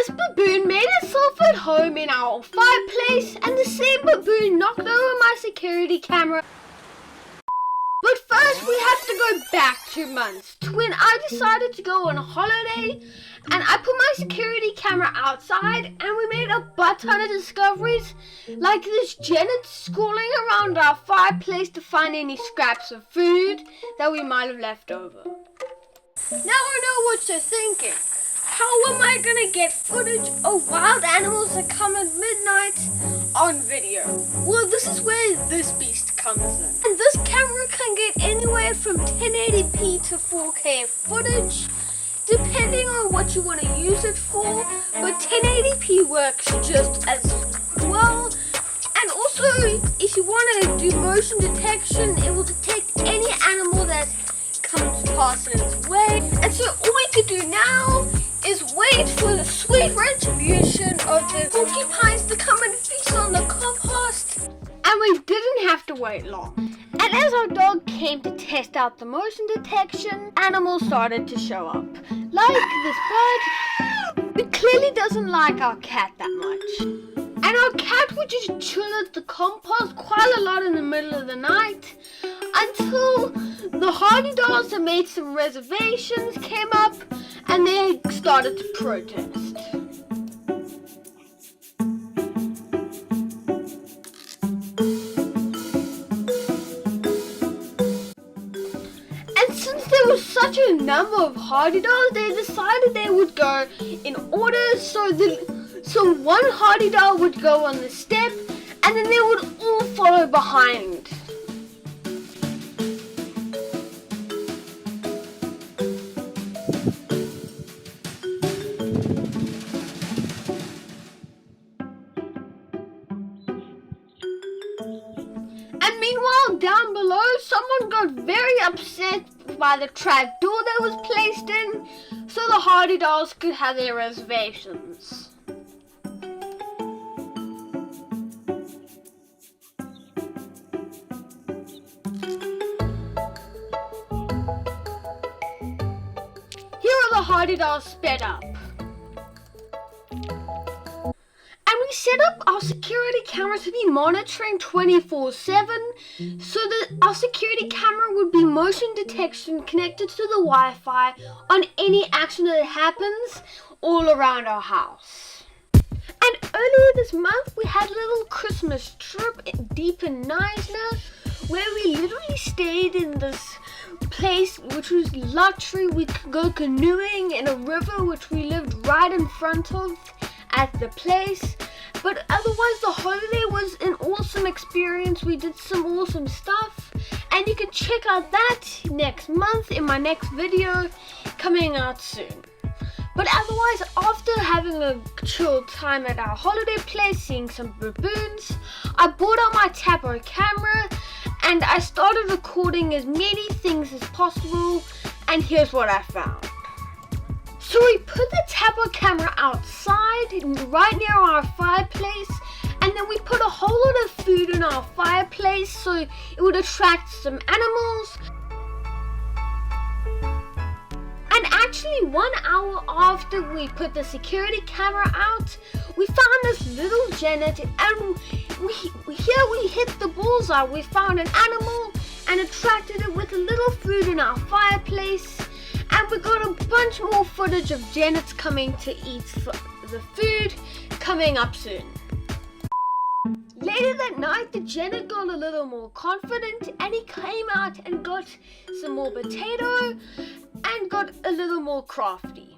This baboon made itself at home in our fireplace, and the same baboon knocked over my security camera. But first we have to go back 2 months to when I decided to go on a holiday, and I put my security camera outside and we made a butt ton of discoveries, like this Janet schooling around our fireplace to find any scraps of food that we might have left over. Now I know what you're thinking. How am I gonna get footage of wild animals that come at midnight on video? Well, this is where this beast comes in. And this camera can get anywhere from 1080p to 4K footage, depending on what you want to use it for, but 1080p works just as well. And also, if you want to do motion detection, it will detect any animal that comes past in its way. And so all we could do now is wait for the sweet retribution of the porcupines to come and feast on the compost. And we didn't have to wait long. And as our dog came to test out the motion detection, animals started to show up. Like this bird, who clearly doesn't like our cat that much. And our cat would just chill at the compost quite a lot in the middle of the night, until the hardy dogs that made some reservations came up and they started to protest. And since there was such a number of hardy dogs, they decided they would go in order, so one hardy dog would go on the step and then they would all follow behind. And meanwhile, down below, someone got very upset by the trap door that was placed in, so the hardy dolls could have their reservations. Here are the hardy dolls sped up. We set up our security camera to be monitoring 24/7 so that our security camera would be motion detection connected to the Wi-Fi on any action that happens all around our house. And earlier this month we had a little Christmas trip deep in Neisner where we literally stayed in this place which was luxury. We could go canoeing in a river which we lived right in front of at the place. But otherwise the holiday was an awesome experience. We did some awesome stuff, and you can check out that next month in my next video coming out soon. But otherwise, after having a chill time at our holiday place, seeing some baboons, I brought out my Tapo camera and I started recording as many things as possible, and here's what I found. So we put the Tapo camera outside, right near our fireplace, and then we put a whole lot of food in our fireplace so it would attract some animals. And actually 1 hour after we put the security camera out, we found this little genet, and here we hit the bullseye. We found an animal and attracted it with a little food in our fireplace. And we got a bunch more footage of Janet's coming to eat the food coming up soon. Later that night, the Janet got a little more confident and he came out and got some more potato and got a little more crafty.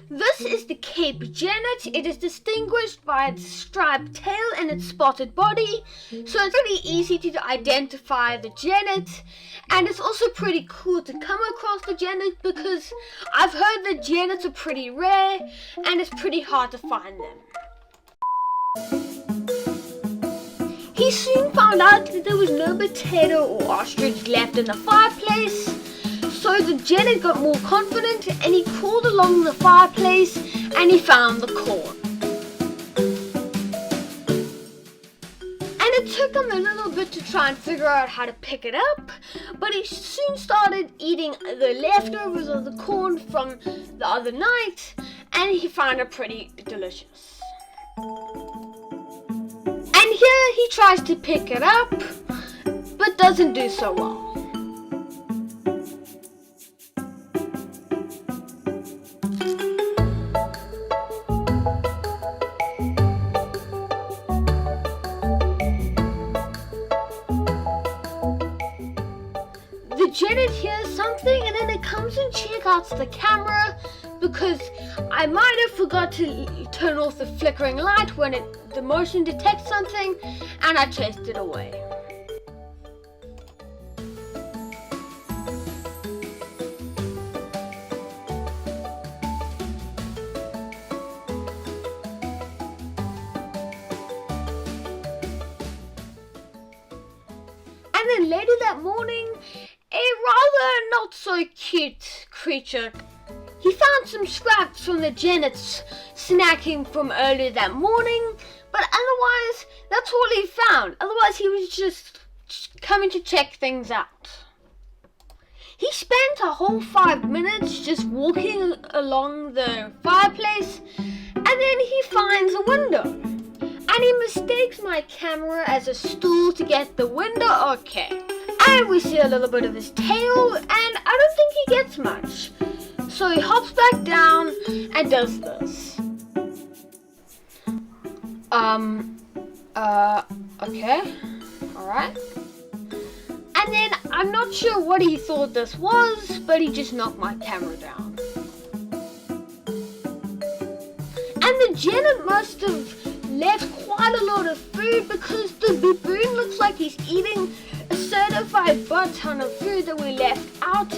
This is the Cape Janet. It is distinguished by its striped tail and its spotted body, so it's pretty easy to identify the Janet. And it's also pretty cool to come across the Janet because I've heard that Janets are pretty rare and it's pretty hard to find them. He soon found out that there was no potato or ostrich left in the fireplace. So the Janet got more confident and he crawled along the fireplace and he found the corn. And it took him a little bit to try and figure out how to pick it up, but he soon started eating the leftovers of the corn from the other night, and he found it pretty delicious. And here he tries to pick it up, but doesn't do so well. The Janet hears something and then it comes and checks out the camera because I might have forgot to turn off the flickering light when the motion detects something, and I chased it away. And then later that morning, a rather not so cute creature, he found some scraps from the Janet's snacking from earlier that morning, but otherwise that's all he found. Otherwise he was just coming to check things out. He spent a whole 5 minutes just walking along the fireplace, and then he finds a window. And he mistakes my camera as a stool to get the window. Okay. And we see a little bit of his tail, and I don't think he gets much. So he hops back down and does this. Okay. Alright. And then I'm not sure what he thought this was, but he just knocked my camera down. And the Janet must have left quite a lot of food because the baboon looks like he's eating a certified butt ton of food that we left out.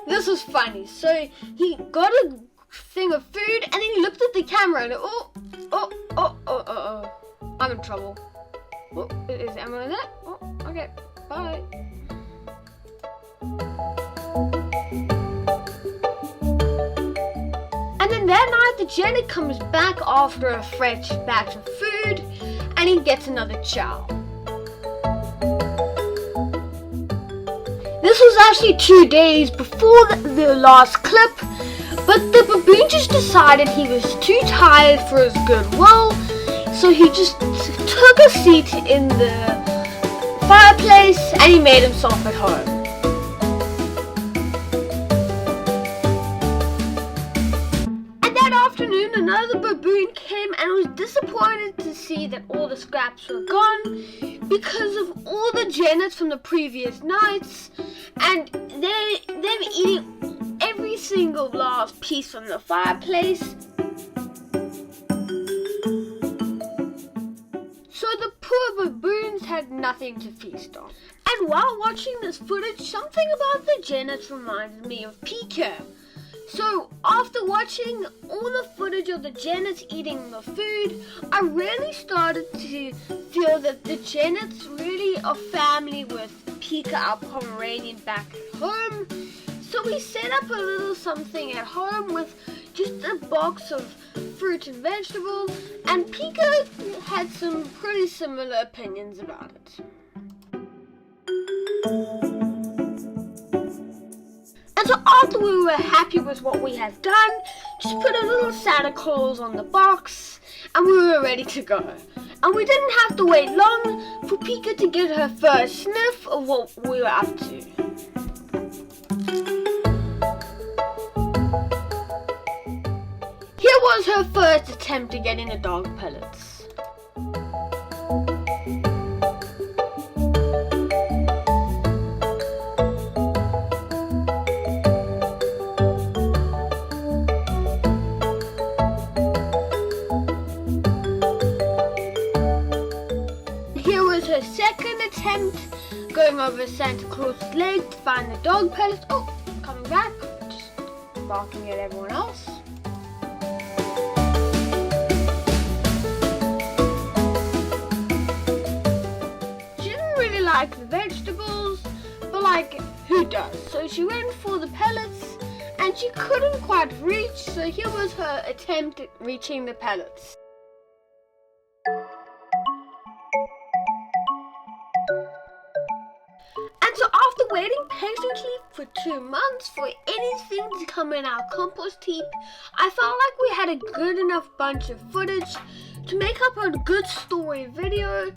This was funny. So he got a thing of food and then he looked at the camera and I'm in trouble. Is Emma in that? Oh, okay, bye. And then that night the Janet comes back after a fresh batch of food and he gets another chow. This was actually 2 days before the last clip, but the baboon just decided he was too tired for his goodwill, so he just took a seat in the fireplace and he made himself at home. And that afternoon another baboon came and was disappointed to see that all the scraps were gone because of all the Janets from the previous nights, and them eating every single last piece from the fireplace. So the poor baboons had nothing to feast on. And while watching this footage, something about the Janets reminded me of Pika. So after watching all the footage of the Janets eating the food, I really started to feel that the Janets really are family with Pika, our Pomeranian, back at home. So we set up a little something at home with just a box of fruit and vegetables, and Pika had some pretty similar opinions about it. And so after we were happy with what we had done, just put a little Santa Claus on the box and we were ready to go. And we didn't have to wait long for Pika to get her first sniff of what we were up to. Here was her first attempt at getting the dog pellets. Her second attempt, going over Santa Claus's leg to find the dog pellets. Oh, coming back, just barking at everyone else. like the vegetables, but like, who does? So she went for the pellets, and she couldn't quite reach, so here was her attempt at reaching the pellets. And so after waiting patiently for 2 months for anything to come in our compost heap, I felt like we had a good enough bunch of footage to make up a good story video.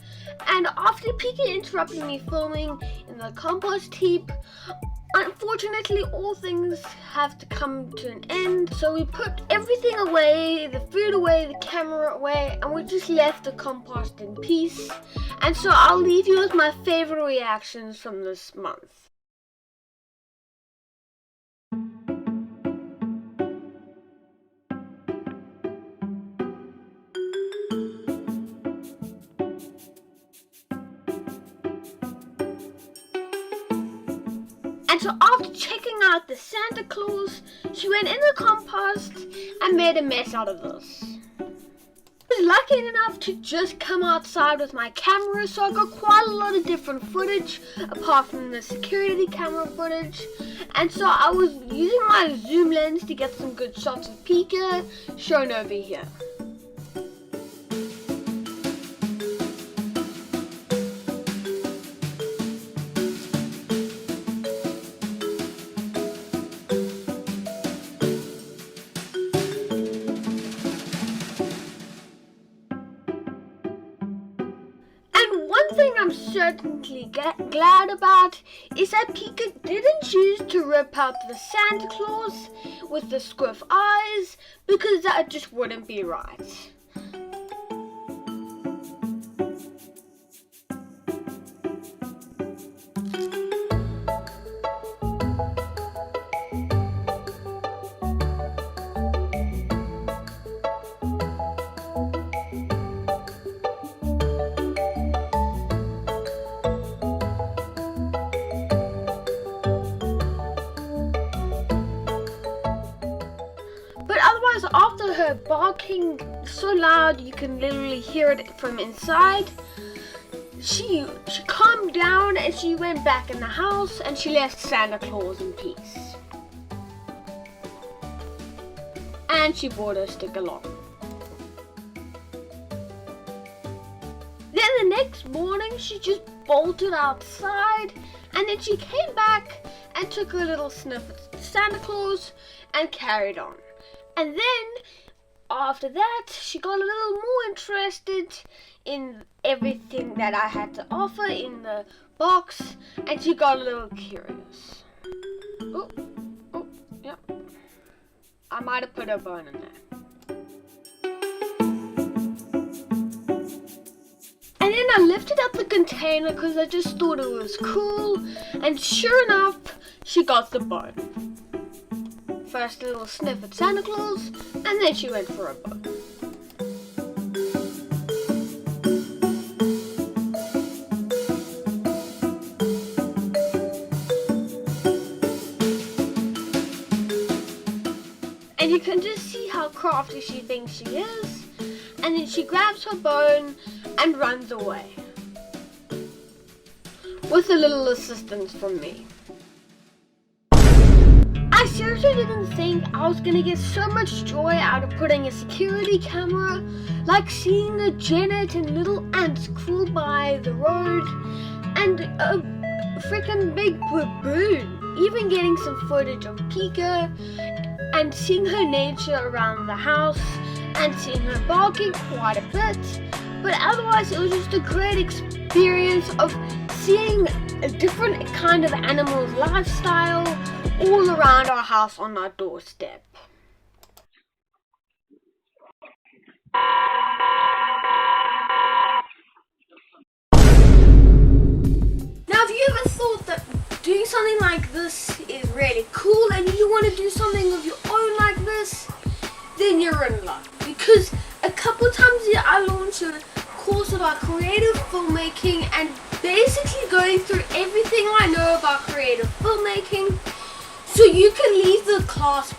And after Pika interrupted me filming in the compost heap, unfortunately all things have to come to an end. So we put everything away, the food away, the camera away, and we just left the compost in peace. And so I'll leave you with my favorite reactions from this month. And so after checking out the Santa Claus, she went in the compost and made a mess out of this. I was lucky enough to just come outside with my camera, so I got quite a lot of different footage apart from the security camera footage. And so I was using my zoom lens to get some good shots of Pika, shown over here. One thing I'm certainly glad about is that Pika didn't choose to rip out the Santa Claus with the squiff eyes, because that just wouldn't be right. Otherwise, after her barking so loud you can literally hear it from inside, she calmed down and she went back in the house and she left Santa Claus in peace. And she brought her stick along. Then the next morning she just bolted outside, and then she came back and took her little sniff at Santa Claus and carried on. And then, after that, she got a little more interested in everything that I had to offer in the box, and she got a little curious. Oh, yeah. I might have put a bone in there. And then I lifted up the container because I just thought it was cool, and sure enough, she got the bone. First a little sniff at Santa Claus, and then she went for a bone. And you can just see how crafty she thinks she is, and then she grabs her bone and runs away. With a little assistance from me. I seriously didn't think I was gonna get so much joy out of putting a security camera, like seeing a Janet and little ants crawl by the road, and a freaking big baboon. Even getting some footage of Pika, and seeing her nature around the house, and seeing her barking quite a bit. But otherwise, it was just a great experience of seeing a different kind of animal's lifestyle all around our house on our doorstep. Now, have you ever thought that doing something like this is really cool and you want to do something of your own like this? Then you're in luck, because a couple of times a year I launch a course about creative filmmaking and basically going through everything I know about creative filmmaking, so you can leave the class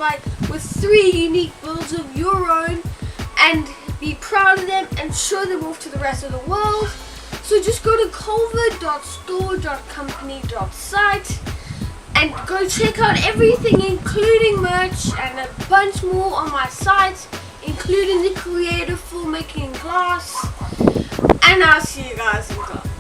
with 3 unique builds of your own and be proud of them and show them off to the rest of the world. So just go to culver.store.company.site and go check out everything, including merch and a bunch more on my site, including the creative filmmaking class. And I'll see you guys in class.